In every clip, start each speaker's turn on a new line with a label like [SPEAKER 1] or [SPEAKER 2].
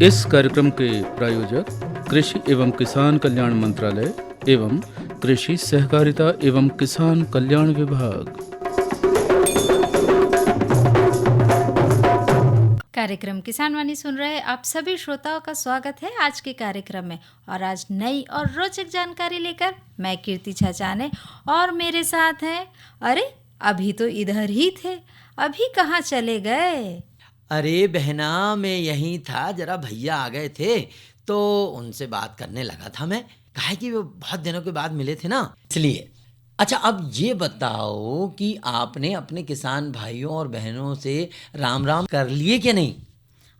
[SPEAKER 1] इस कार्यक्रम के प्रायोजक कृषि एवं किसान कल्याण मंत्रालय एवं कृषि सहकारिता एवं किसान कल्याण विभाग।
[SPEAKER 2] कार्यक्रम किसान वाणी सुन रहे आप सभी श्रोताओं का स्वागत है आज के कार्यक्रम में। और आज नई और रोचक जानकारी लेकर मैं कीर्ति छाचाने और मेरे साथ हैं। अरे अभी तो इधर ही थे, अभी कहाँ चले गए?
[SPEAKER 3] अरे बहना, मैं यहीं था, जरा भैया आ गए थे तो उनसे बात करने लगा था मैं। कहा कि वो बहुत दिनों के बाद मिले थे ना, इसलिए। अच्छा, अब ये बताओ कि आपने अपने किसान भाइयों और बहनों से राम राम कर लिए कि नहीं?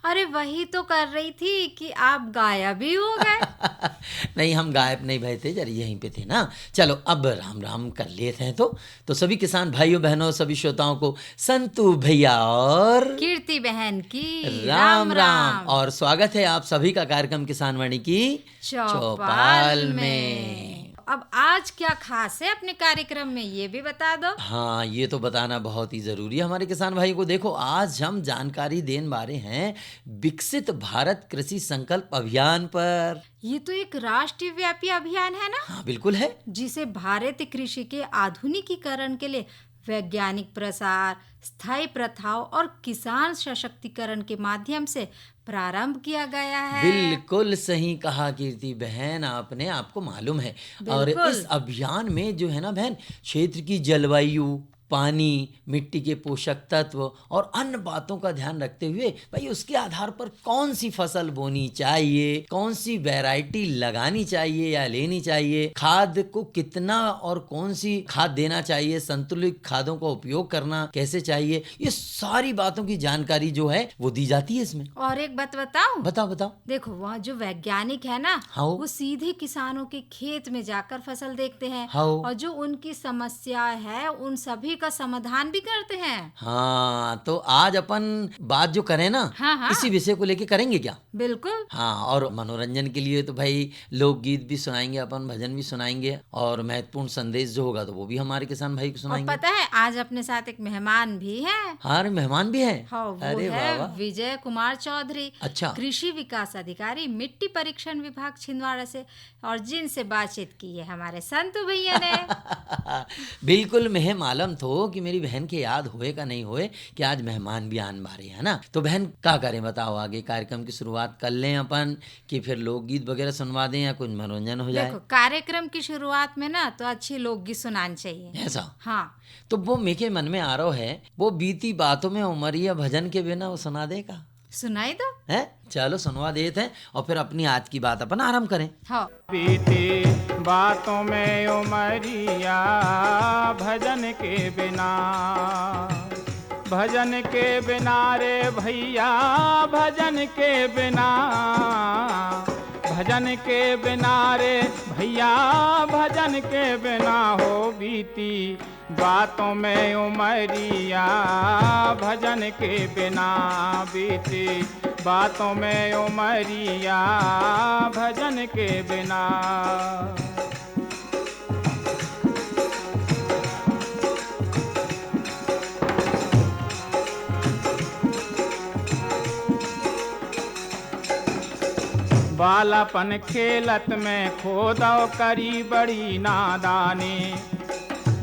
[SPEAKER 2] अरे वही तो कर रही थी कि आप गायब ही हो गए।
[SPEAKER 3] नहीं, हम गायब नहीं भय थे, जरा यहीं पे थे ना। चलो अब राम राम कर लिए थे तो सभी किसान भाइयों बहनों, सभी श्रोताओं को संतू भैया और
[SPEAKER 2] कीर्ति बहन की
[SPEAKER 3] राम राम और स्वागत है आप सभी का कार्यक्रम किसान वाणी की
[SPEAKER 2] चौपाल में। अब आज क्या खास है अपने कार्यक्रम में, ये भी बता दो।
[SPEAKER 3] हाँ, ये तो बताना बहुत ही जरूरी है हमारे किसान भाई को। देखो, आज हम जानकारी देने वाले हैं विकसित भारत कृषि संकल्प अभियान पर।
[SPEAKER 2] ये तो एक राष्ट्रीय व्यापी अभियान है ना?
[SPEAKER 3] हाँ बिल्कुल है।
[SPEAKER 2] जिसे भारतीय कृषि के आधुनिकीकरण के लिए वैज्ञानिक प्रसार, स्थायी प्रथाओं और किसान सशक्तिकरण के माध्यम से प्रारंभ किया गया है।
[SPEAKER 3] बिल्कुल सही कहा कीर्ति बहन आपने, आपको मालूम है। और इस अभियान में जो है ना बहन, क्षेत्र की जलवायु, पानी, मिट्टी के पोषक तत्व और अन्य बातों का ध्यान रखते हुए भाई उसके आधार पर कौन सी फसल बोनी चाहिए, कौन सी वैरायटी लगानी चाहिए या लेनी चाहिए, खाद को कितना और कौन सी खाद देना चाहिए, संतुलित खादों का उपयोग करना कैसे चाहिए, ये सारी बातों की जानकारी जो है वो दी जाती है इसमें।
[SPEAKER 2] और एक बात बताऊं?
[SPEAKER 3] बताओ।
[SPEAKER 2] देखो, वहाँ जो वैज्ञानिक है ना,
[SPEAKER 3] हाँ,
[SPEAKER 2] वो सीधे किसानों के खेत में जाकर फसल देखते हैं।
[SPEAKER 3] हाँ,
[SPEAKER 2] और जो उनकी समस्या है उन सभी का समाधान भी करते हैं।
[SPEAKER 3] हाँ, तो आज अपन बात जो करें ना,
[SPEAKER 2] हाँ।
[SPEAKER 3] इसी विषय को लेके करेंगे क्या?
[SPEAKER 2] बिल्कुल।
[SPEAKER 3] हाँ, और मनोरंजन के लिए तो भाई लोकगीत भी सुनाएंगे अपन, भजन भी सुनाएंगे और महत्वपूर्ण संदेश जो होगा तो वो भी हमारे किसान भाई को सुनाएंगे।
[SPEAKER 2] और पता है आज अपने साथ एक मेहमान भी है।
[SPEAKER 3] हाँ, मेहमान भी है।
[SPEAKER 2] हाँ, वो
[SPEAKER 3] अरे
[SPEAKER 2] है
[SPEAKER 3] वाह।
[SPEAKER 2] विजय कुमार चौधरी।
[SPEAKER 3] अच्छा।
[SPEAKER 2] कृषि विकास अधिकारी, मिट्टी परीक्षण विभाग छिंदवाड़ा से, और जिनसे बातचीत की है हमारे संतू भैया ने।
[SPEAKER 3] बिल्कुल, मैं मालूम थो कि मेरी बहन के याद होए का नहीं होए कि आज मेहमान भी आन बारे है ना। तो बहन क्या करें बताओ, आगे कार्यक्रम की शुरुआत कर लें अपन कि फिर लोकगीत वगैरह सुनवा दें या कुछ मनोरंजन हो जाए?
[SPEAKER 2] देखो, कार्यक्रम की शुरुआत में ना तो अच्छी लोकगीत सुनानी चाहिए।
[SPEAKER 3] ऐसा?
[SPEAKER 2] हाँ।
[SPEAKER 3] तो वो मेरे मन में आ रहा है, वो बीती बातों में उमरिया भजन के बिना वो सुना देगा?
[SPEAKER 2] सुनाई दो
[SPEAKER 3] है, चलो सुनवा देते हैं और फिर अपनी आज की बात अपन आराम करें।
[SPEAKER 2] हाँ।
[SPEAKER 4] बीती बातों में उमरिया भजन के बिना, भजन के बिना रे भैया, भजन के बिना, भजन के बिना रे भैया, भजन के बिना हो बीती बातों में उमरिया, भजन के बिना बीती बातों में उमरिया, भजन के बिना। बालापन खेलत में खो दो करी बड़ी नादानी,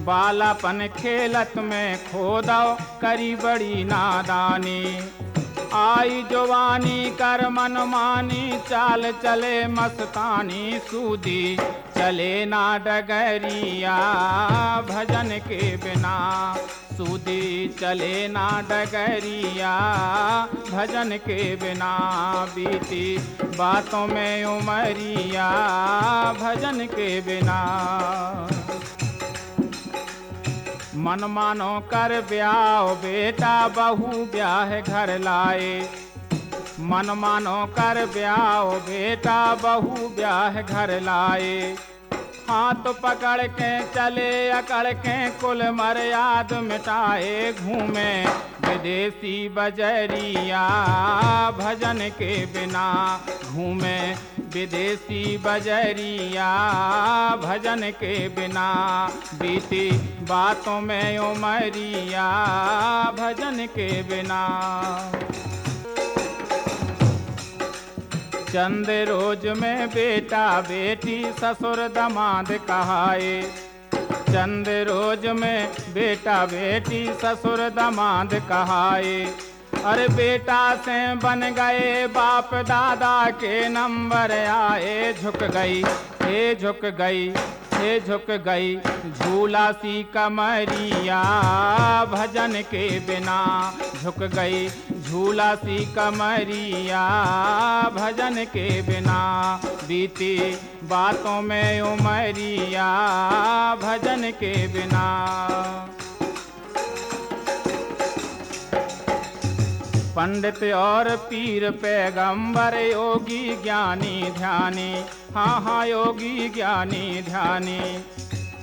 [SPEAKER 4] बालापन खेलत में खो दो करी बड़ी नादानी, आई जवानी कर मनमानी, चाल चले मस्तानी, सूदी चले ना डगरिया, भजन के बिना, सूदी चले ना डगरिया, भजन के बिना बीती बातों में उमरिया, भजन के बिना। मन मानो कर ब्याह बेटा बहू ब्याह घर लाए, मन मानो कर ब्याह बेटा बहू ब्याह घर लाए, हाथ पकड़ के चले अकड़ के कुल मर्याद मिटाए, घूमे विदेशी बजरिया, भजन के बिना, घूमे विदेशी बजरिया, भजन के बिना बीती बातों में उमरिया, भजन के बिना। चंद रोज में बेटा बेटी ससुर दमाद कहाए। चंद रोज में बेटा बेटी ससुर दमाद कहाए। अरे बेटा से बन गए बाप दादा के नंबर आए। झुक गई हे झुक गई हे झुक गई झूला सी कमरिया भजन के बिना। झुक गई झूला सी कमरिया भजन के बिना। बीती बातों में उमरिया भजन के बिना। पंडित और पीर पैगंबर योगी ज्ञानी ध्यानी। हाँ हाँ योगी ज्ञानी ध्यानी।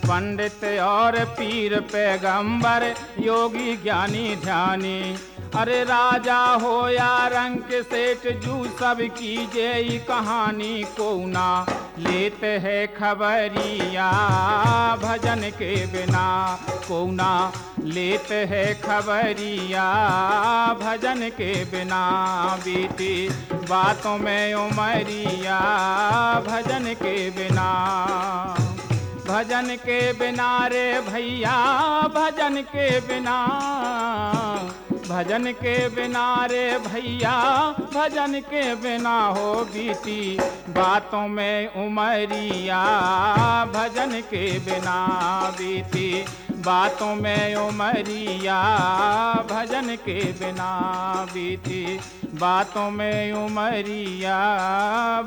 [SPEAKER 4] पंडित और पीर पैगंबर योगी ज्ञानी ध्यानी। अरे राजा हो या रंग सेठ जू सब कीजिए कहानी को ना लेते हैं खबरिया भजन के बिना। को ना लेते हैं खबरिया भजन के बिना। बीती बातों में उमरिया भजन के बिना। भजन के बिना रे भैया भजन के बिना। भजन के बिना रे भैया भजन के बिना हो बीती बातों में उमरिया भजन के बिना। बीती बातों में उमरिया भजन के बिना। बीती बातों में उमरिया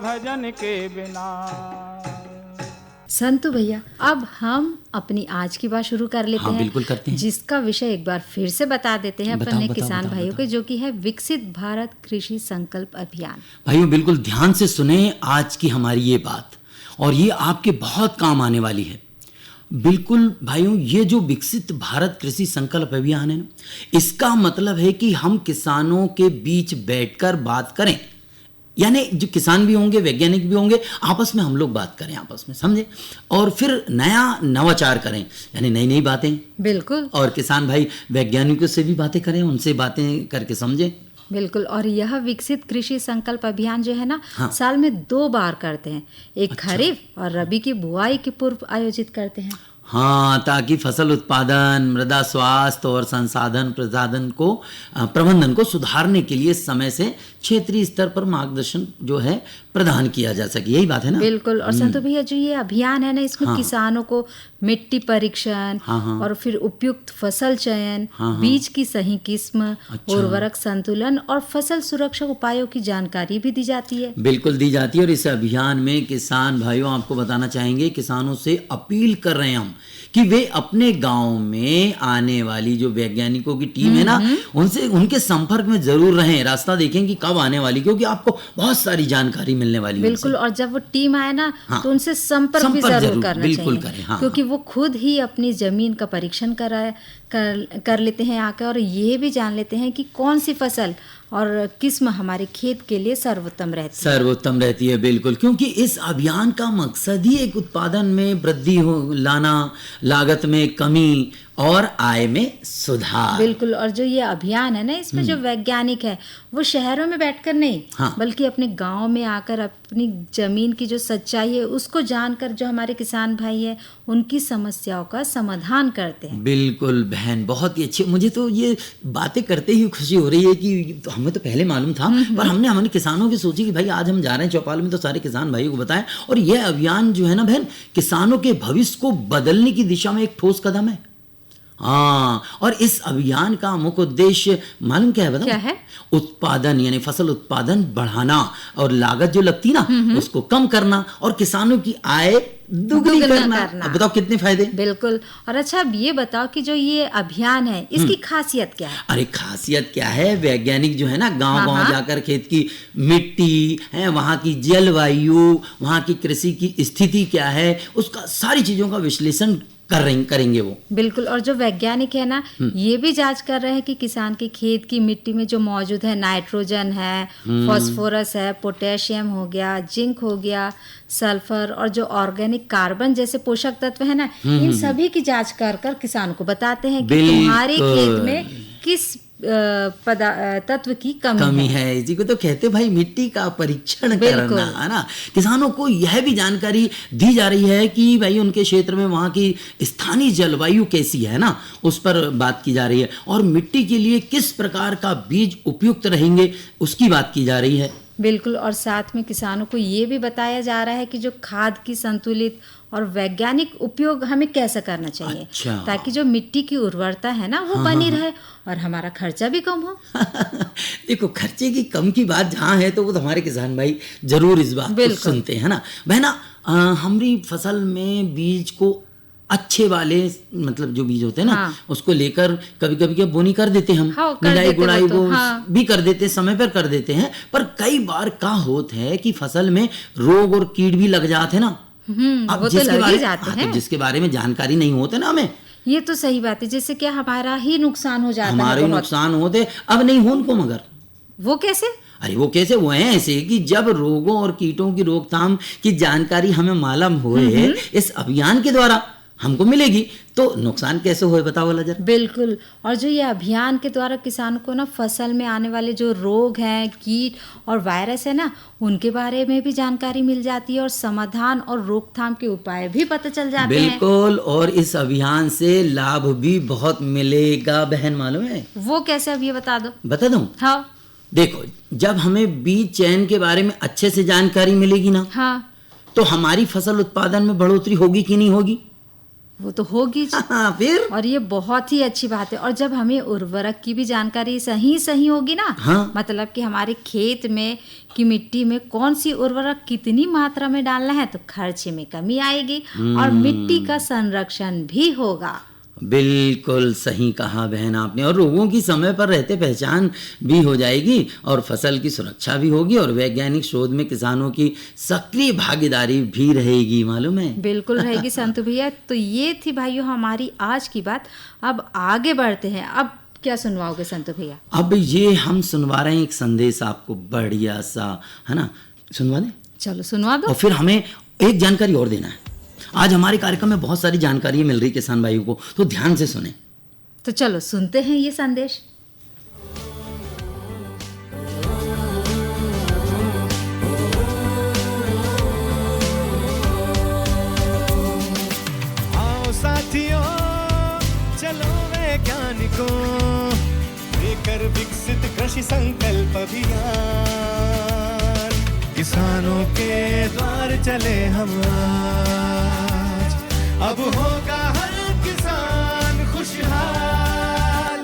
[SPEAKER 4] भजन के बिना।
[SPEAKER 2] संतु भैया, अब हम अपनी आज की बात शुरू कर लेते हैं।
[SPEAKER 3] बिल्कुल करते हैं।
[SPEAKER 2] जिसका विषय एक बार फिर से बता देते हैं अपने किसान भाइयों को, जो कि है विकसित भारत कृषि संकल्प अभियान।
[SPEAKER 3] भाइयों बिल्कुल ध्यान से सुने आज की हमारी ये बात, और ये आपके बहुत काम आने वाली है। बिल्कुल भाइयों, ये जो विकसित भारत कृषि संकल्प अभियान है ना, इसका मतलब है कि हम किसानों के बीच बैठकर बात करें। यानी जो किसान भी होंगे, वैज्ञानिक भी होंगे, आपस में हम लोग बात करें, आपस में समझे, और फिर नया नवाचार करें, यानी नई नई बातें।
[SPEAKER 2] बिल्कुल।
[SPEAKER 3] और किसान भाई वैज्ञानिकों से भी बातें करें, उनसे बातें करके समझें।
[SPEAKER 2] बिल्कुल। और यह विकसित कृषि संकल्प अभियान जो है ना, साल में 2 बार करते हैं। एक खरीफ और रबी की बुआई के पूर्व आयोजित करते हैं।
[SPEAKER 3] हाँ, ताकि फसल उत्पादन, मृदा स्वास्थ्य और संसाधन प्रबंधन को सुधारने के लिए समय से क्षेत्रीय स्तर पर मार्गदर्शन जो है प्रदान किया जा सके। यही बात है ना। बिल्कुल।
[SPEAKER 2] और संतु भैया, जो ये अभियान है ना, इसमें किसानों को मिट्टी परीक्षण और फिर उपयुक्त फसल चयन, बीज की सही किस्म, उर्वरक संतुलन और फसल सुरक्षा उपायों की जानकारी भी दी जाती है।
[SPEAKER 3] बिल्कुल दी जाती है। और इस अभियान में किसान भाइयों आपको बताना चाहेंगे, किसानों से अपील कर रहे हैं हम कि वे अपने गांव में आने वाली जो वैज्ञानिकों की टीम है ना, उनसे उनके संपर्क में जरूर रहें। रास्ता देखें कि कब आने वाली, क्योंकि आपको बहुत सारी जानकारी मिलने वाली है।
[SPEAKER 2] बिल्कुल। और जब वो टीम आए ना, तो उनसे संपर्क भी जरूर करना चाहिए, क्योंकि वो खुद ही अपनी जमीन का परीक्षण कर लेते हैं आकर, और ये भी जान लेते हैं कि कौन सी फसल और किस्म हमारे खेत के लिए सर्वोत्तम रहती है।
[SPEAKER 3] बिल्कुल, क्योंकि इस अभियान का मकसद ही एक उत्पादन में वृद्धि लाना, लागत में कमी और आय में सुधार।
[SPEAKER 2] बिल्कुल। और जो ये अभियान है ना, इसमें जो वैज्ञानिक है वो शहरों में बैठकर नहीं, बल्कि अपने गांव में आकर अपनी जमीन की जो सच्चाई है उसको जानकर जो हमारे किसान भाई है उनकी समस्याओं का समाधान करते हैं।
[SPEAKER 3] बिल्कुल बहन, बहुत ही अच्छी। मुझे तो ये बातें करते ही खुशी हो रही है कि हमें तो पहले मालूम था, पर हमने हमारे किसानों की सोची कि भाई आज हम जा रहे हैं चौपाल में, तो सारे किसान भाइयों को बताएं। और यह अभियान जो है ना बहन, किसानों के भविष्य को बदलने की दिशा में एक ठोस कदम है। हाँ, और इस अभियान का मुख्य उद्देश्य मालूम क्या है? बताओ।
[SPEAKER 2] क्या है?
[SPEAKER 3] उत्पादन, यानी फसल उत्पादन बढ़ाना, और लागत जो लगती ना उसको कम करना, और किसानों की आय दुगनी करना। अब बताओ कितने फायदे।
[SPEAKER 2] बिल्कुल। और अच्छा, अब ये बताओ कि जो ये अभियान है इसकी खासियत क्या है?
[SPEAKER 3] अरे खासियत क्या है, वैज्ञानिक जो है ना गांव-गांव जाकर खेत की मिट्टी है, वहाँ की जलवायु, वहाँ की कृषि की स्थिति क्या है, उसका सारी चीजों का विश्लेषण करेंगे वो।
[SPEAKER 2] बिल्कुल। और जो वैज्ञानिक है ना, ये भी जांच कर रहे हैं कि किसान के खेत की मिट्टी में जो मौजूद है, नाइट्रोजन है, फास्फोरस है, पोटेशियम हो गया, जिंक हो गया, सल्फर और जो ऑर्गेनिक कार्बन जैसे पोषक तत्व है ना, इन सभी की जांच कर किसान को बताते हैं कि तुम्हारे खेत में किस तत्व की कमी
[SPEAKER 3] कमी
[SPEAKER 2] है।
[SPEAKER 3] है। इसी को तो कहते भाई मिट्टी का परीक्षण करना, है ना। किसानों को यह भी जानकारी दी जा रही है कि भाई उनके क्षेत्र में वहाँ की स्थानीय जलवायु कैसी है ना, उस पर बात की जा रही है, और मिट्टी के लिए किस प्रकार का बीज उपयुक्त रहेंगे उसकी बात की जा रही है।
[SPEAKER 2] बिल्कुल, और साथ में किसानों को ये भी बताया जा रहा है कि जो खाद की संतुलित और वैज्ञानिक उपयोग हमें कैसे करना चाहिए।
[SPEAKER 3] अच्छा।
[SPEAKER 2] ताकि जो मिट्टी की उर्वरता है ना वो बनी रहे और हमारा खर्चा भी कम हो।
[SPEAKER 3] देखो, खर्चे की कम की बात जहाँ है तो वो तो हमारे किसान भाई जरूर इस बात को सुनते हैं ना। बहना, हमारी फसल में बीज को अच्छे वाले मतलब जो बीज होते हैं ना, उसको लेकर कभी कभी क्या बोनी कर देते हम, निराई गुड़ाई वो भी कर देते, समय पर कर देते हैं। पर कई बार क्या होता है कि फसल में रोग और कीट भी लग जाते हैं ना। अब
[SPEAKER 2] वो तो लग ही जाते हैं।
[SPEAKER 3] तो जिसके बारे में जानकारी नहीं होते ना हमें,
[SPEAKER 2] ये तो सही बात है, जिससे क्या हमारा ही नुकसान हो जाता है।
[SPEAKER 3] हमारे ही नुकसान होते। अब नहीं हो उनको, मगर
[SPEAKER 2] वो कैसे?
[SPEAKER 3] अरे वो कैसे? वो है ऐसे कि जब रोगों और कीटों की रोकथाम की जानकारी हमें मालूम होए इस अभियान के द्वारा हमको मिलेगी, तो नुकसान कैसे होए बताओ वाला जरा।
[SPEAKER 2] बिल्कुल, और जो ये अभियान के द्वारा किसानों को ना फसल में आने वाले जो रोग हैं, कीट और वायरस है ना, उनके बारे में भी जानकारी मिल जाती है और समाधान और रोकथाम के उपाय भी पता चल जाते हैं।
[SPEAKER 3] बिल्कुल, और इस अभियान से लाभ भी बहुत मिलेगा बहन, मालूम है
[SPEAKER 2] वो कैसे? अब ये बता दो।
[SPEAKER 3] बता दूं?
[SPEAKER 2] हाँ।
[SPEAKER 3] देखो, जब हमें बीज चयन के बारे में अच्छे से जानकारी मिलेगी ना,
[SPEAKER 2] हाँ,
[SPEAKER 3] तो हमारी फसल उत्पादन में बढ़ोतरी होगी कि नहीं होगी?
[SPEAKER 2] वो तो होगी जी।
[SPEAKER 3] फिर
[SPEAKER 2] और ये बहुत ही अच्छी बात है। और जब हमें उर्वरक की भी जानकारी सही होगी ना, मतलब कि हमारे खेत में की मिट्टी में कौन सी उर्वरक कितनी मात्रा में डालना है, तो खर्चे में कमी आएगी और मिट्टी का संरक्षण भी होगा।
[SPEAKER 3] बिल्कुल सही कहा बहन आपने, और रोगों की समय पर रहते पहचान भी हो जाएगी और फसल की सुरक्षा भी होगी और वैज्ञानिक शोध में किसानों की सक्रिय भागीदारी भी रहेगी, मालूम है।
[SPEAKER 2] बिल्कुल रहेगी संतु भैया। तो ये थी भाइयों हमारी आज की बात। अब आगे बढ़ते हैं। अब क्या सुनवाओगे संतु भैया?
[SPEAKER 3] अब ये हम सुनवा रहे हैं एक संदेश आपको बढ़िया सा, है ना, सुनवा दें?
[SPEAKER 2] चलो सुनवा दो।
[SPEAKER 3] और फिर हमें एक जानकारी और देना है। आज हमारे कार्यक्रम में बहुत सारी जानकारी मिल रही किसान भाइयों को, तो ध्यान से सुने।
[SPEAKER 2] तो चलो सुनते हैं ये संदेश।
[SPEAKER 5] आओ साथियों, चलो वैज्ञानिकों, लेकर विकसित कृषि संकल्प अभियान, किसानों के द्वार चले हम आज, अब होगा हर किसान खुशहाल।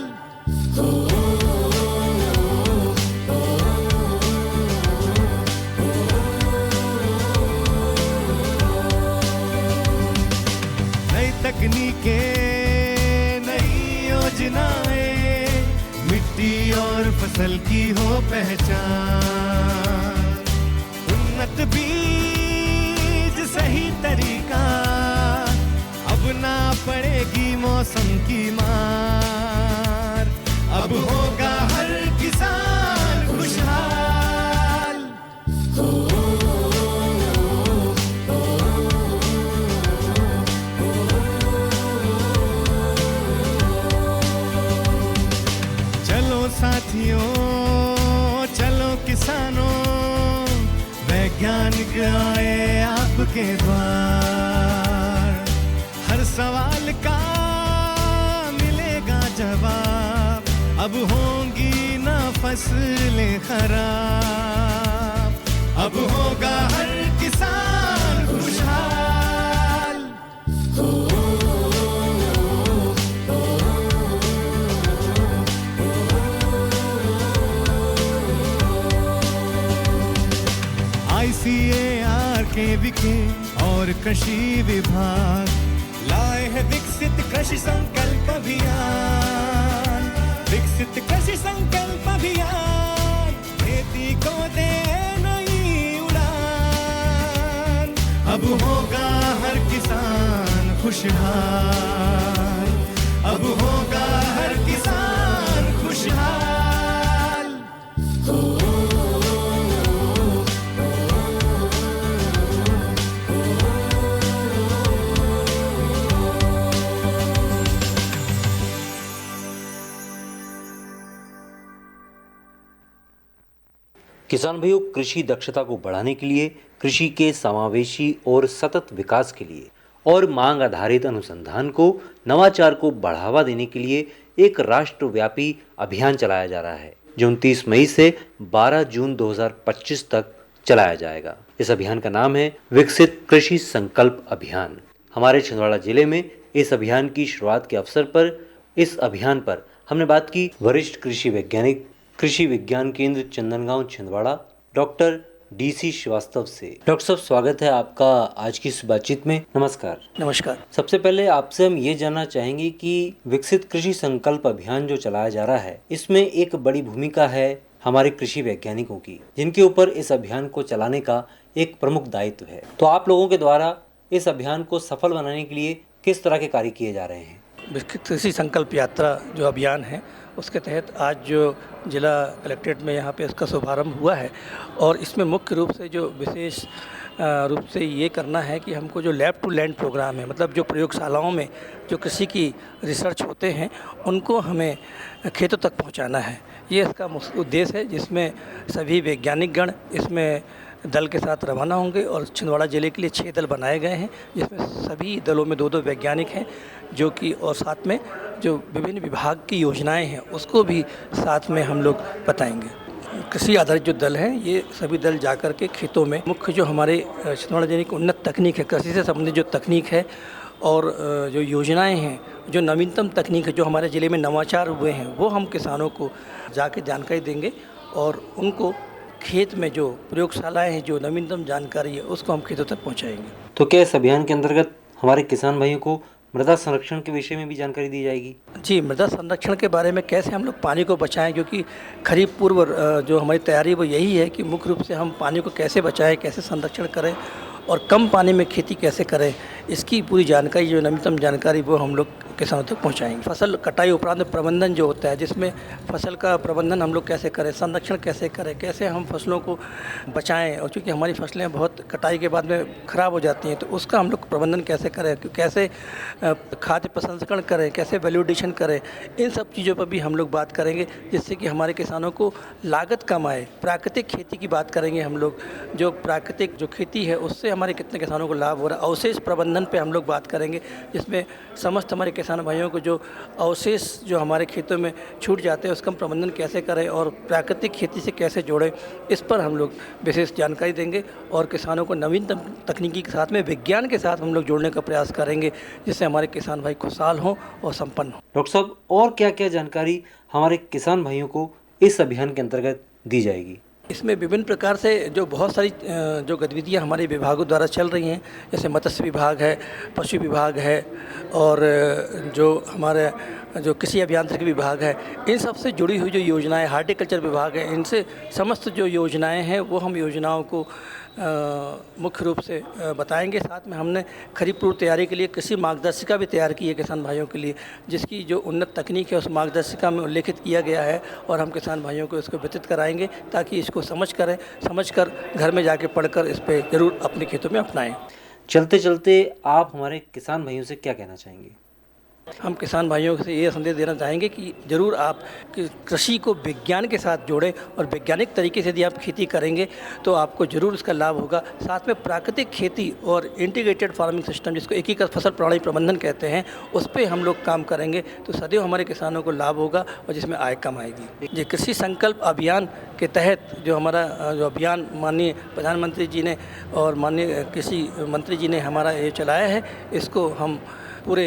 [SPEAKER 5] नई तकनीकें, नई योजनाएं, मिट्टी और फसल की हो पहचान, उन्नत बीज सही तरीका, अब ना पड़ेगी मौसम की मार, अब होगा हर किसान खुशहाल। चलो साथियों, चलो किसानों, वैज्ञानिक आए आपके द्वार, हर सवाल का मिलेगा जवाब, अब होंगी ना फसलें खराब, अब होगा हर किसान खुशहाल। ICAR के विके और कृषि विभाग लाए है विकसित कृषि संकल्प अभियान, विकसित कृषि संकल्प अभियान, खेती को दे नई उड़ान, अब होगा हर किसान खुशहाल, अब होगा हर किसान खुशहाल।
[SPEAKER 6] किसान भाइयों, कृषि दक्षता को बढ़ाने के लिए, कृषि के समावेशी और सतत विकास के लिए और मांग आधारित अनुसंधान को, नवाचार को बढ़ावा देने के लिए एक राष्ट्रव्यापी अभियान चलाया जा रहा है जो 29 मई से 12 जून 2025 तक चलाया जाएगा। इस अभियान का नाम है विकसित कृषि संकल्प अभियान। हमारे छिंदवाड़ा जिले में इस अभियान की शुरुआत के अवसर पर इस अभियान पर हमने बात की वरिष्ठ कृषि वैज्ञानिक, कृषि विज्ञान केंद्र चंदनगांव छिंदवाड़ा, डॉक्टर DC श्रीवास्तव से। डॉक्टर साहब, स्वागत है आपका आज की इस बातचीत में। नमस्कार।
[SPEAKER 7] नमस्कार।
[SPEAKER 6] सबसे पहले आपसे हम ये जानना चाहेंगे कि विकसित कृषि संकल्प अभियान जो चलाया जा रहा है, इसमें एक बड़ी भूमिका है हमारे कृषि वैज्ञानिकों की, जिनके ऊपर इस अभियान को चलाने का एक प्रमुख दायित्व है। तो आप लोगों के द्वारा इस अभियान को सफल बनाने के लिए किस तरह के कार्य किए जा रहे हैं?
[SPEAKER 7] विकसित कृषि संकल्प यात्रा जो अभियान है, उसके तहत आज जो जिला कलेक्ट्रेट में यहाँ पे इसका शुभारंभ हुआ है और इसमें मुख्य रूप से जो विशेष रूप से ये करना है कि हमको जो लैब टू लैंड प्रोग्राम है, मतलब जो प्रयोगशालाओं में जो कृषि की रिसर्च होते हैं उनको हमें खेतों तक पहुँचाना है। ये इसका उद्देश्य है, जिसमें सभी वैज्ञानिक गण इसमें दल के साथ रवाना होंगे और छिंदवाड़ा जिले के लिए 6 दल बनाए गए हैं, जिसमें सभी दलों में 2-2 वैज्ञानिक हैं जो कि, और साथ में जो विभिन्न विभाग की योजनाएं हैं उसको भी साथ में हम लोग बताएंगे। कृषि आधारित जो दल हैं, ये सभी दल जाकर के खेतों में मुख्य जो हमारे छिंदवाड़ा जिले की उन्नत तकनीक है, कृषि से संबंधित जो तकनीक है और जो योजनाएं हैं, जो नवीनतम तकनीक है, जो हमारे ज़िले में नवाचार हुए हैं, वो हम किसानों को जाके जानकारी देंगे और उनको खेत में जो प्रयोगशालाएं हैं, जो नवीनतम जानकारी है, उसको हम खेतों तक पहुंचाएंगे।
[SPEAKER 6] तो क्या इस अभियान के अंतर्गत हमारे किसान भाइयों को मृदा संरक्षण के विषय में भी जानकारी दी जाएगी?
[SPEAKER 7] जी, मृदा संरक्षण के बारे में कैसे हम लोग पानी को बचाएं, क्योंकि खरीफ पूर्व जो हमारी तैयारी वो यही है कि मुख्य रूप से हम पानी को कैसे बचाएं, कैसे संरक्षण करें और कम पानी में खेती कैसे करें, इसकी पूरी जानकारी, जो नवीनतम जानकारी, वो हम लोग किसानों तक पहुंचाएंगे। फसल कटाई उपरांत प्रबंधन जो होता है, जिसमें फसल का प्रबंधन हम लोग कैसे करें, संरक्षण कैसे करें, कैसे हम फसलों को बचाएं, और चूँकि हमारी फसलें बहुत कटाई के बाद में ख़राब हो जाती हैं, तो उसका हम लोग प्रबंधन कैसे करें, कैसे खाद्य प्रसंस्करण करें, कैसे वैल्यू एडिशन करें, इन सब चीज़ों पर भी हम लोग बात करेंगे, जिससे कि हमारे किसानों को लागत कम आए। प्राकृतिक खेती की बात करेंगे हम लोग, जो प्राकृतिक जो खेती है उससे हमारे कितने किसानों को लाभ हो रहा है। अवशेष प्रबंधन पे हम लोग बात करेंगे, जिसमें समस्त हमारे किसान भाइयों को जो अवशेष जो हमारे खेतों में छूट जाते हैं उसका हम प्रबंधन कैसे करें और प्राकृतिक खेती से कैसे जोड़ें, इस पर हम लोग विशेष जानकारी देंगे और किसानों को नवीनतम तकनीकी के साथ में, विज्ञान के साथ हम लोग जोड़ने का प्रयास करेंगे, जिससे हमारे किसान भाई खुशहाल हों और संपन्न हों।
[SPEAKER 6] डॉक्टर साहब, और क्या क्या जानकारी हमारे किसान भाइयों को इस अभियान के अंतर्गत दी जाएगी?
[SPEAKER 7] इसमें विभिन्न प्रकार से जो बहुत सारी जो गतिविधियां हमारे विभागों द्वारा चल रही हैं, जैसे मत्स्य विभाग है, पशु विभाग है और जो हमारे जो कृषि अभियांत्रिकी विभाग है, इन सब से जुड़ी हुई जो योजनाएं, हार्टिकल्चर विभाग है, इनसे समस्त जो योजनाएं हैं वो हम योजनाओं को मुख्य रूप से बताएंगे। साथ में हमने खरीफ पूर्व तैयारी के लिए कृषि मार्गदर्शिका भी तैयार की है किसान भाइयों के लिए, जिसकी जो उन्नत तकनीक है उस मार्गदर्शिका में उल्लेखित किया गया है और हम किसान भाइयों को इसको वितरित कराएंगे ताकि इसको समझकर घर में जाके पढ़कर इस पर ज़रूर अपने खेतों में अपनाएं।
[SPEAKER 6] चलते चलते आप हमारे किसान भाइयों से क्या कहना चाहेंगे?
[SPEAKER 7] हम किसान भाइयों से ये संदेश देना चाहेंगे कि ज़रूर आप कृषि को विज्ञान के साथ जोड़ें और वैज्ञानिक तरीके से यदि आप खेती करेंगे तो आपको ज़रूर इसका लाभ होगा। साथ में प्राकृतिक खेती और इंटीग्रेटेड फार्मिंग सिस्टम, जिसको एकीकृत फसल प्रणाली प्रबंधन कहते हैं, उस पर हम लोग काम करेंगे तो सदैव हमारे किसानों को लाभ होगा और जिसमें आय कम आएगी। ये कृषि संकल्प अभियान के तहत जो हमारा जो अभियान माननीय प्रधानमंत्री जी ने और माननीय कृषि मंत्री जी ने हमारा ये चलाया है, इसको हम पूरे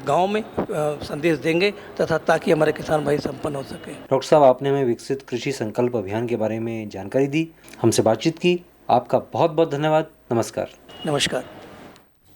[SPEAKER 7] गांव में संदेश देंगे तथा ताकि हमारे किसान भाई संपन्न हो सके।
[SPEAKER 6] डॉक्टर साहब, आपने हमें विकसित कृषि संकल्प अभियान के बारे में जानकारी दी, हमसे बातचीत की, आपका बहुत बहुत धन्यवाद। नमस्कार।
[SPEAKER 7] नमस्कार।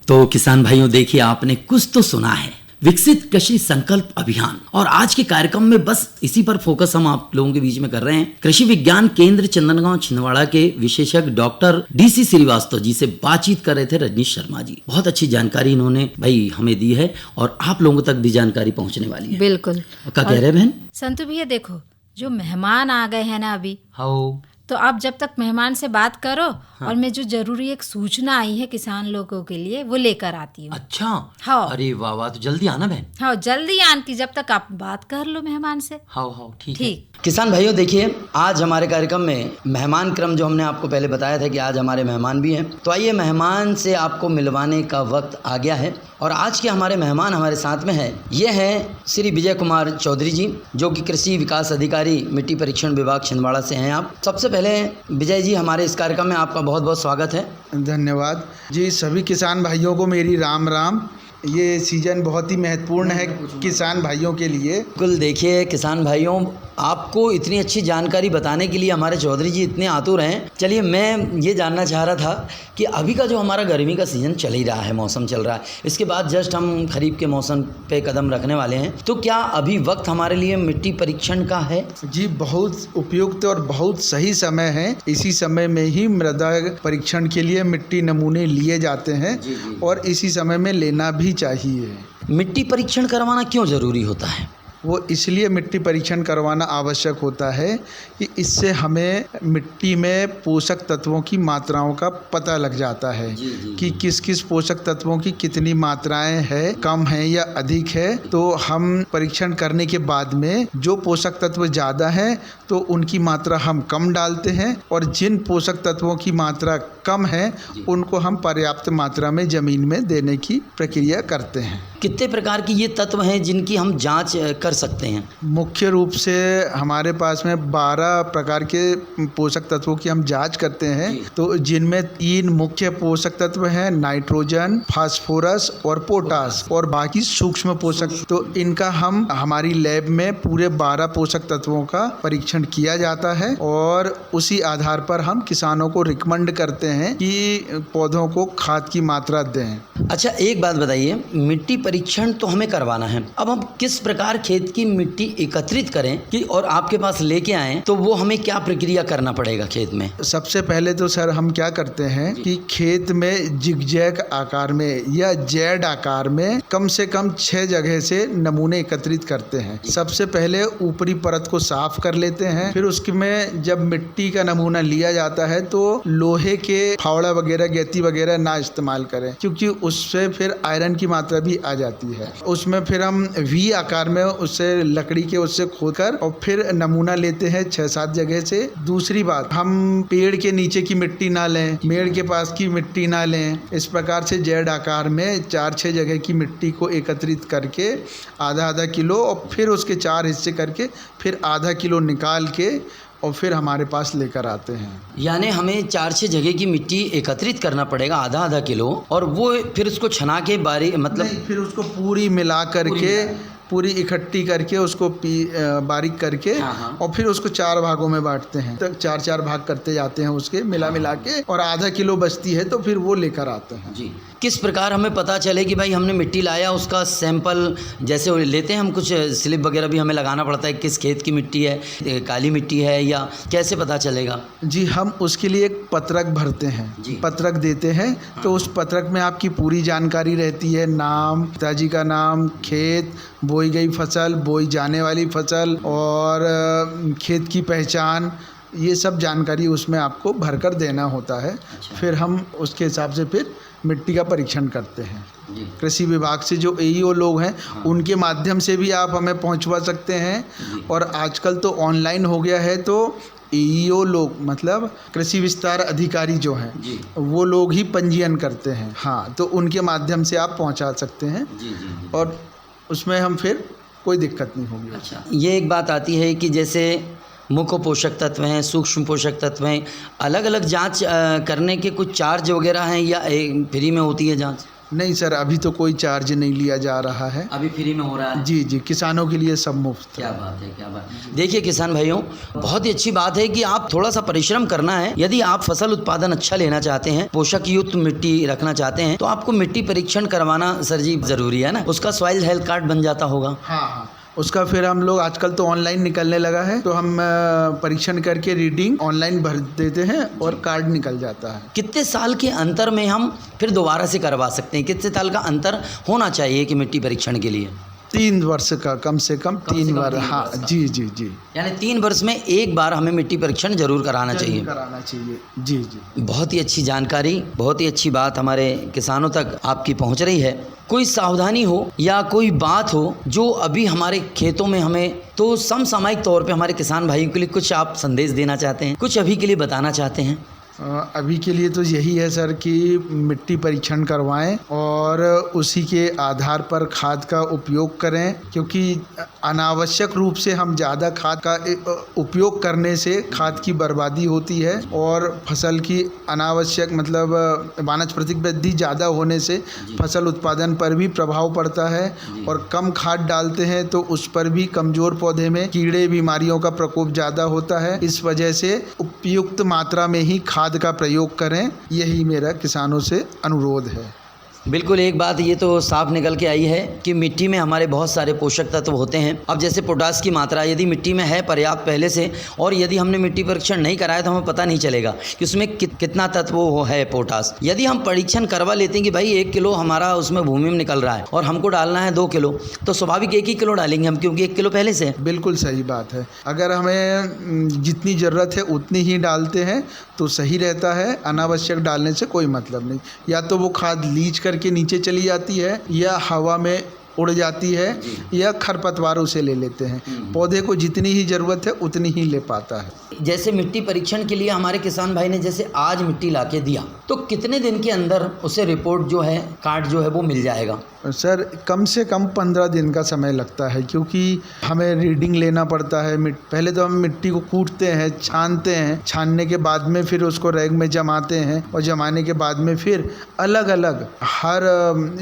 [SPEAKER 8] तो किसान भाइयों, देखिए आपने कुछ तो सुना है, विकसित कृषि संकल्प अभियान, और आज के कार्यक्रम में बस इसी पर फोकस हम आप लोगों के बीच में कर रहे हैं। कृषि विज्ञान केंद्र चंदनगांव छिंदवाड़ा के विशेषज्ञ डॉक्टर DC श्रीवास्तव जी से बातचीत कर रहे थे रजनीश शर्मा जी। बहुत अच्छी जानकारी इन्होंने भाई हमें दी है और आप लोगों तक भी जानकारी पहुंचने वाली है।
[SPEAKER 2] बिल्कुल।
[SPEAKER 8] क्या कह रहे हैं बहन?
[SPEAKER 2] संतु भैया, देखो जो मेहमान आ गए हैं ना अभी,
[SPEAKER 3] हाँ,
[SPEAKER 2] तो आप जब तक मेहमान से बात करो और मैं जो जरूरी एक सूचना आई है किसान लोगों के लिए वो लेकर आती हूँ।
[SPEAKER 3] अच्छा,
[SPEAKER 2] हाँ।
[SPEAKER 3] अरे वाह वाह, तो जल्दी आना बहन।
[SPEAKER 2] हाँ, जल्दी आंटी, जब तक आप बात कर लो मेहमान से।
[SPEAKER 3] हाँ हाँ, ठीक है।
[SPEAKER 2] ठीक।
[SPEAKER 8] किसान भाइयों देखिए, आज हमारे कार्यक्रम में मेहमान क्रम जो हमने आपको पहले बताया था कि आज हमारे मेहमान भी हैं, तो आइए मेहमान से आपको मिलवाने का वक्त आ गया है। और आज के हमारे मेहमान हमारे साथ में हैं, ये हैं श्री विजय कुमार चौधरी जी, जो कि कृषि विकास अधिकारी मिट्टी परीक्षण विभाग छिंदवाड़ा से हैं। आप सबसे पहले विजय जी, हमारे इस कार्यक्रम में आपका बहुत बहुत स्वागत है।
[SPEAKER 9] धन्यवाद जी। सभी किसान भाइयों को मेरी राम राम। ये सीज़न बहुत ही महत्वपूर्ण है किसान भाइयों के लिए।
[SPEAKER 8] बिल्कुल, देखिए किसान भाइयों, आपको इतनी अच्छी जानकारी बताने के लिए हमारे चौधरी जी इतने आतुर हैं। चलिए, मैं ये जानना चाह रहा था कि अभी का जो हमारा गर्मी का सीज़न चल ही रहा है, मौसम चल रहा है, इसके बाद जस्ट हम खरीफ के मौसम पे कदम रखने वाले हैं, तो क्या अभी वक्त हमारे लिए मिट्टी परीक्षण का है?
[SPEAKER 9] जी, बहुत उपयुक्त और बहुत सही समय है। इसी समय में ही मृदा परीक्षण के लिए मिट्टी नमूने लिए जाते हैं और इसी समय में लेना भी चाहिए।
[SPEAKER 8] मिट्टी परीक्षण करवाना क्यों ज़रूरी होता है?
[SPEAKER 9] वो इसलिए मिट्टी परीक्षण करवाना आवश्यक होता है कि इससे हमें मिट्टी में पोषक तत्वों की मात्राओं का पता लग जाता है कि किस किस पोषक तत्वों की कितनी मात्राएं हैं, कम है या अधिक है। तो हम परीक्षण करने के बाद में जो पोषक तत्व ज़्यादा हैं तो उनकी मात्रा हम कम डालते हैं, और जिन पोषक तत्वों की मात्रा कम है उनको हम पर्याप्त मात्रा में ज़मीन में देने की प्रक्रिया करते हैं।
[SPEAKER 8] कितने प्रकार की ये तत्व हैं जिनकी हम जांच कर सकते हैं?
[SPEAKER 9] मुख्य रूप से हमारे पास में 12 प्रकार के पोषक तत्वों की हम जांच करते हैं। तो जिनमें 3 मुख्य पोषक तत्व हैं, नाइट्रोजन, फास्फोरस और पोटास, और बाकी सूक्ष्म पोषक। तो इनका हम हमारी लैब में पूरे 12 पोषक तत्वों का परीक्षण किया जाता है, और उसी आधार पर हम किसानों को रिकमेंड करते हैं कि पौधों को खाद की मात्रा दें।
[SPEAKER 8] अच्छा, एक बात बताइए, मिट्टी परीक्षण तो हमें करवाना है, अब हम किस प्रकार खेत की मिट्टी एकत्रित करें कि और आपके पास लेके आएं, तो वो हमें क्या प्रक्रिया करना पड़ेगा खेत में?
[SPEAKER 9] सबसे पहले तो सर हम क्या करते हैं कि खेत में जिगजैग आकार में या जेड आकार में कम से कम 6 जगह से नमूने एकत्रित करते हैं। सबसे पहले ऊपरी परत को साफ कर लेते हैं, फिर उसमें जब मिट्टी का नमूना लिया जाता है तो लोहे के फावड़ा वगैरह, गेती वगैरह ना इस्तेमाल करें, क्योंकि उससे फिर आयरन की मात्रा भी आ जाती है। उसमें फिर हम वी आकार में उससे लकड़ी के उससे खोदकर और फिर नमूना लेते हैं 6-7 जगह से। दूसरी बात, हम पेड़ के नीचे की मिट्टी ना लें, पेड़ के पास की मिट्टी ना लें। इस प्रकार से जेड आकार में 4-6 जगह की मिट्टी को एकत्रित करके आधा किलो, और फिर उसके 4 हिस्से करके फिर आधा किलो निकाल के और फिर हमारे पास लेकर आते हैं।
[SPEAKER 8] यानी हमें 4-6 जगह की मिट्टी एकत्रित करना पड़ेगा, आधा किलो, और वो फिर उसको छना के
[SPEAKER 9] नहीं, फिर उसको पूरी मिला करके पूरी इकट्ठी करके उसको बारीक करके और फिर उसको 4 भागों में बांटते हैं। तो 4-4 भाग करते जाते हैं उसके मिला के, और आधा किलो बचती है तो फिर वो लेकर आते हैं।
[SPEAKER 8] जी, किस प्रकार हमें पता चले कि भाई हमने मिट्टी लाया, उसका सैंपल जैसे लेते हैं हम, कुछ स्लिप वगैरह भी हमें लगाना पड़ता है, किस खेत की मिट्टी है, काली मिट्टी है, या कैसे पता चलेगा?
[SPEAKER 9] जी, हम उसके लिए एक पत्रक भरते हैं, पत्रक देते हैं। तो उस पत्रक में आपकी पूरी जानकारी रहती है, नाम, पिताजी का नाम, खेत, बोई गई फसल, बोई जाने वाली फसल, और खेत की पहचान, ये सब जानकारी उसमें आपको भरकर देना होता है। फिर हम उसके हिसाब से फिर मिट्टी का परीक्षण करते हैं। कृषि विभाग से जो एईओ लोग हैं उनके माध्यम से भी आप हमें पहुंचवा सकते हैं, और आजकल तो ऑनलाइन हो गया है, तो एईओ लोग मतलब कृषि विस्तार अधिकारी जो हैं वो लोग ही पंजीयन करते हैं। हाँ, तो उनके माध्यम से आप पहुंचा सकते हैं, और उसमें हम फिर कोई दिक्कत नहीं होगी।
[SPEAKER 8] अच्छा, ये एक बात आती है कि जैसे मुख्य पोषक तत्व हैं, सूक्ष्म पोषक तत्व हैं, अलग अलग जांच करने के कुछ चार्ज वगैरह हैं या फ्री में होती है जांच?
[SPEAKER 9] नहीं सर, अभी तो कोई चार्ज नहीं लिया जा रहा है,
[SPEAKER 8] अभी फ्री में हो रहा है।
[SPEAKER 9] जी, किसानों के लिए सब मुफ्त।
[SPEAKER 8] क्या बात है, क्या बात। देखिए किसान भाइयों, बहुत ही अच्छी बात है कि आप थोड़ा सा परिश्रम करना है। यदि आप फसल उत्पादन अच्छा लेना चाहते हैं, पोषक युक्त मिट्टी रखना चाहते हैं, तो आपको मिट्टी परीक्षण करवाना सर जी जरूरी है ना। उसका सॉइल हेल्थ कार्ड बन जाता होगा।
[SPEAKER 9] हाँ, उसका फिर हम लोग, आजकल तो ऑनलाइन निकलने लगा है, तो हम परीक्षण करके रीडिंग ऑनलाइन भर देते हैं और कार्ड निकल जाता है।
[SPEAKER 8] कितने साल के अंतर में हम फिर दोबारा से करवा सकते हैं? कितने साल का अंतर होना चाहिए कि मिट्टी परीक्षण के लिए?
[SPEAKER 9] 3 वर्ष का कम से कम 3 बार। हाँ जी जी जी,
[SPEAKER 8] यानी 3 वर्ष में एक बार हमें मिट्टी परीक्षण जरूर कराना चाहिए।
[SPEAKER 9] कराना चाहिए जी जी।
[SPEAKER 8] बहुत ही अच्छी जानकारी, बहुत ही अच्छी बात हमारे किसानों तक आपकी पहुंच रही है। कोई सावधानी हो या कोई बात हो जो अभी हमारे खेतों में हमें तो समसामयिक तौर पे हमारे किसान भाइयों के लिए कुछ आप संदेश देना चाहते हैं, कुछ अभी के लिए बताना चाहते हैं?
[SPEAKER 9] अभी के लिए तो यही है सर कि मिट्टी परीक्षण करवाएं और उसी के आधार पर खाद का उपयोग करें, क्योंकि अनावश्यक रूप से हम ज़्यादा खाद का उपयोग करने से खाद की बर्बादी होती है और फसल की अनावश्यक मतलब वानस्पतिक वृद्धि ज़्यादा होने से फसल उत्पादन पर भी प्रभाव पड़ता है और कम खाद डालते हैं तो उस पर भी कमज़ोर पौधे में कीड़े बीमारियों का प्रकोप ज़्यादा होता है। इस वजह से उपयुक्त मात्रा में ही खाद का प्रयोग करें, यही मेरा किसानों से अनुरोध है।
[SPEAKER 8] बिल्कुल, एक बात ये तो साफ निकल के आई है कि मिट्टी में हमारे बहुत सारे पोषक तत्व होते हैं। अब जैसे पोटास की मात्रा यदि मिट्टी में है पर्याप्त पहले से और यदि हमने मिट्टी परीक्षण नहीं कराया तो हमें पता नहीं चलेगा कि उसमें कितना तत्व वो है पोटास। यदि हम परीक्षण करवा लेते हैं कि भाई 1 किलो हमारा उसमें भूमि में निकल रहा है और हमको डालना है 2 किलो, तो स्वाभाविक 1 ही किलो डालेंगे हम, क्योंकि 1 किलो पहले से।
[SPEAKER 9] बिल्कुल सही बात है। अगर हमें जितनी ज़रूरत है उतनी ही डालते हैं तो सही रहता है, अनावश्यक डालने से कोई मतलब नहीं। या तो वो खाद लीच करके नीचे चली जाती है या हवा में उड़ जाती है या खरपतवारों से ले लेते हैं। पौधे को जितनी ही ज़रूरत है उतनी ही ले पाता है।
[SPEAKER 8] जैसे मिट्टी परीक्षण के लिए हमारे किसान भाई ने जैसे आज मिट्टी लाके दिया तो कितने दिन के अंदर उसे रिपोर्ट जो है कार्ड जो है वो मिल जाएगा?
[SPEAKER 9] सर कम से कम 15 दिन का समय लगता है, क्योंकि हमें रीडिंग लेना पड़ता है। पहले तो हम मिट्टी को कूटते हैं, छानते हैं, छानने के बाद में फिर उसको रैक में जमाते हैं और जमाने के बाद में फिर अलग अलग हर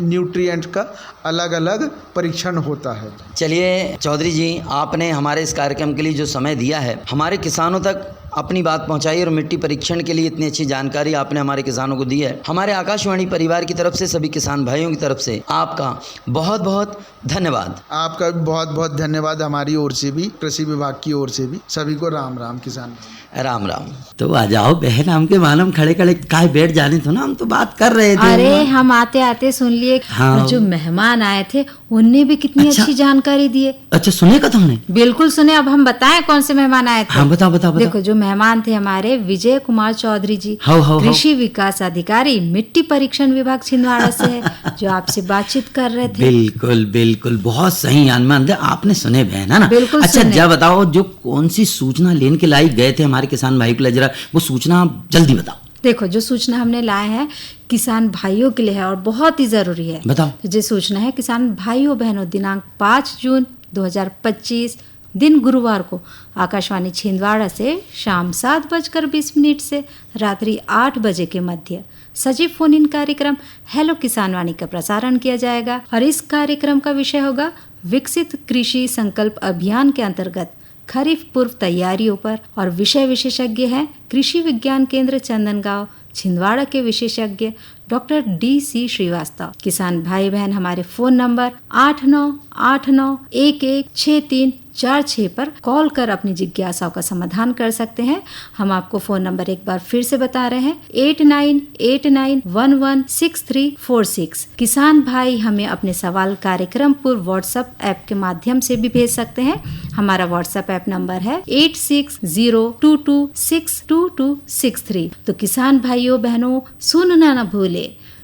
[SPEAKER 9] न्यूट्रिएंट का अलग अलग परीक्षण होता है।
[SPEAKER 8] चलिए चौधरी जी, आपने हमारे इस कार्यक्रम के लिए जो समय दिया है, हमारे किसानों तक अपनी बात पहुंचाई और मिट्टी परीक्षण के लिए इतनी अच्छी जानकारी आपने हमारे किसानों को दी है। हमारे आकाशवाणी परिवार की तरफ से, सभी किसान भाइयों की तरफ से आपका बहुत बहुत धन्यवाद।
[SPEAKER 9] आपका भी बहुत बहुत धन्यवाद, हमारी ओर से भी, कृषि विभाग की ओर से भी। सभी को राम राम किसान।
[SPEAKER 8] राम राम। तो आ जाओ बहन, हमके मालूम खड़े खड़े काहे बैठ जाने तो ना, हम तो बात कर रहे थे।
[SPEAKER 2] अरे हम आते आते सुन लिए।
[SPEAKER 8] हाँ।
[SPEAKER 2] जो मेहमान आए थे उनने भी कितनी अच्छी जानकारी दी है।
[SPEAKER 8] अच्छा, सुने का तुमने?
[SPEAKER 2] बिल्कुल सुने। अब हम बताएं कौन से मेहमान आए थे?
[SPEAKER 8] हाँ बताओ बताओ बताओ।
[SPEAKER 2] देखो, जो मेहमान थे हमारे विजय कुमार चौधरी जी, कृषि विकास अधिकारी मिट्टी परीक्षण विभाग छिंदवाड़ा से है, जो आपसे बातचीत कर रहे थे।
[SPEAKER 8] बिल्कुल बिल्कुल, बहुत सही अनुमान आपने सुने बहन, है ना?
[SPEAKER 2] बिल्कुल।
[SPEAKER 8] अच्छा जब बताओ, जो कौन सी सूचना लेने के लायक गए थे हमारे किसान भाई को, जरा वो सूचना जल्दी बताओ।
[SPEAKER 2] देखो, जो सूचना हमने लाए हैं किसान भाइयों के लिए है और बहुत ही जरूरी है।
[SPEAKER 8] बताओ।
[SPEAKER 2] जो सूचना है किसान भाइयों बहनों, दिनांक 5 जून 2025 दिन गुरुवार को आकाशवाणी छिंदवाड़ा से शाम 7:20 से रात्रि 8 बजे के मध्य सजीव फोन इन कार्यक्रम हेलो किसानवाणी का प्रसारण किया जाएगा। और इस कार्यक्रम का विषय होगा विकसित कृषि संकल्प अभियान के अंतर्गत खरीफ पूर्व तैयारियों पर, और विषय विशेषज्ञ हैं कृषि विज्ञान केंद्र चंदनगांव छिंदवाड़ा के विशेषज्ञ डॉक्टर DC श्रीवास्तव। किसान भाई बहन हमारे फोन नंबर 8989116346 पर कॉल कर अपनी जिज्ञासाओं का समाधान कर सकते हैं। हम आपको फोन नंबर एक बार फिर से बता रहे हैं, 8989116346। किसान भाई हमें अपने सवाल कार्यक्रम पूर्व व्हाट्सएप ऐप के माध्यम से भी भेज सकते हैं। हमारा व्हाट्सएप ऐप नंबर है 8602262263। तो किसान भाइयों बहनों, सुनना न भूले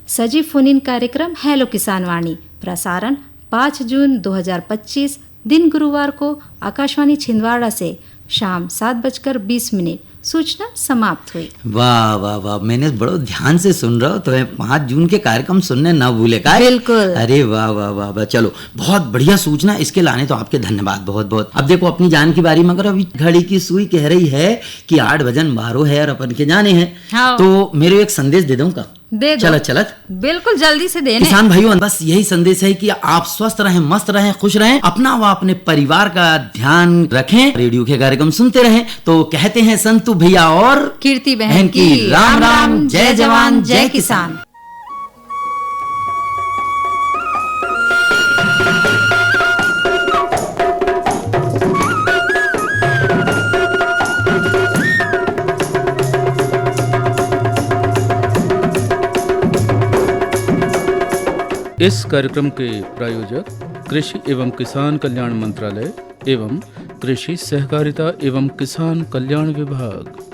[SPEAKER 2] सजीव फोन इन कार्यक्रम हेलो किसानवाणी, प्रसारण 5 जून 2025 दिन गुरुवार को आकाशवाणी छिंदवाड़ा से शाम 7:20। सूचना समाप्त हुई।
[SPEAKER 8] वाह वाह वाह, मैंने बड़ो ध्यान से सुन रहा हूँ, तो 5 जून के कार्यक्रम सुनने ना भूले का।
[SPEAKER 2] बिल्कुल।
[SPEAKER 8] अरे वाह वाह वाह वाह, चलो बहुत बढ़िया सूचना, इसके लाने तो आपके धन्यवाद बहुत बहुत। अब देखो अपनी जान की बारी, मगर अभी घड़ी की सुई कह रही है कि 8:12 है और अपन के जाने हैं।
[SPEAKER 2] हाँ।
[SPEAKER 8] तो मेरे एक संदेश दे दूं का?
[SPEAKER 2] दे दो।
[SPEAKER 8] चलत
[SPEAKER 2] बिल्कुल, जल्दी से देने।
[SPEAKER 8] किसान भाइयों, बस यही संदेश है कि आप स्वस्थ रहें, मस्त रहें, खुश रहें, अपना व अपने परिवार का ध्यान रखें, रेडियो के कार्यक्रम सुनते रहें। तो कहते हैं संतू भैया और
[SPEAKER 2] कीर्ति बहन की राम राम, जय जवान जय किसान।
[SPEAKER 1] इस कार्यक्रम के प्रायोजक कृषि एवं किसान कल्याण मंत्रालय एवं कृषि सहकारिता एवं किसान कल्याण विभाग।